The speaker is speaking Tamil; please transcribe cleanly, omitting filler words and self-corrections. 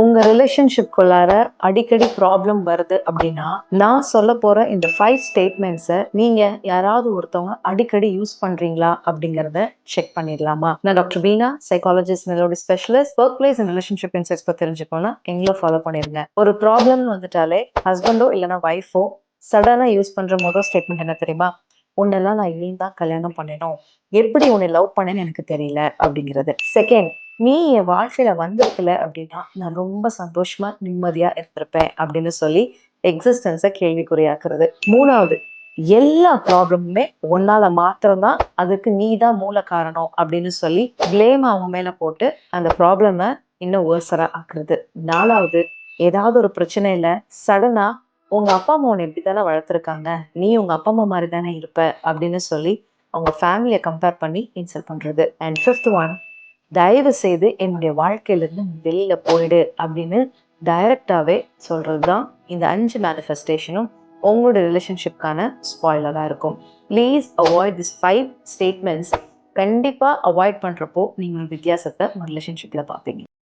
உங்க ரிலேஷன்ஷிப்குள்ளார அடிக்கடி ப்ராப்ளம் வருது அப்படின்னா நான் சொல்ல போற இந்த 5 ஸ்டேட்மெண்ட்ஸை நீங்க யாராவது ஒருத்தவங்க அடிக்கடி யூஸ் பண்றீங்களா அப்படிங்கறத செக் பண்ணிடலாமா? நான் doctor Beena, psychologist, melody specialist, work place and relationship insights பத்தி தெரிஞ்சுக்கோனா எங்களை ஃபாலோ பண்ணிருங்க. ஒரு ப்ராப்ளம் வந்துட்டாலே ஹஸ்பண்டோ இல்லைன்னா ஒய்ஃபோ சடனா யூஸ் பண்ற முதல் ஸ்டேட்மெண்ட் என்ன தெரியுமா? உன்னெல்லாம் நான் இனி தான் கல்யாணம் பண்ணணும், எப்படி உன்னை லவ் பண்ணேன்னு எனக்கு தெரியல அப்படிங்கிறது. செகண்ட், நீ என் வாழ்க்கையில வந்திருக்கல அப்படின்னா நான் ரொம்ப சந்தோஷமா நிம்மதியா இருந்திருப்பேன் அப்படின்னு சொல்லி எக்ஸிஸ்டன்ஸை கேள்விக்குறியாக்குறது. மூணாவது, எல்லா ப்ராப்ளமுமே உன்னால மாத்திரம்தான், அதுக்கு நீ தான் மூல காரணம் அப்படின்னு சொல்லி பிளேம் அவங்க மேல போட்டு அந்த ப்ராப்ளம இன்னும் வேர்ஸரா ஆக்குறது. நாலாவது, ஏதாவது ஒரு பிரச்சனையில சடனா உங்க அப்பா அம்மா உன்னை இப்படி தானே வளர்த்துருக்காங்க, நீ உங்க அப்பா அம்மா மாதிரி தானே இருப்ப அப்படின்னு சொல்லி அவங்க ஃபேமிலியை கம்பேர் பண்ணி இன்சல்ட் பண்றது. அண்ட் ஃபிஃப்த் ஒன், தயவு செய்து என்னுடைய வாழ்க்கையிலிருந்து வெளியில போயிடு அப்படின்னு டைரக்டாவே சொல்றதுதான் இந்த 5 மேனிஃபெஸ்டேஷனும் உங்களோட ரிலேஷன்ஷிப்கான ஸ்பாயிலரா இருக்கும். Please avoid this 5 statements. கண்டிப்பா அவாய்ட் பண்றப்போ நீங்க வித்தியாசத்தை ரிலேஷன்ஷிப்ல பார்ப்பீங்க.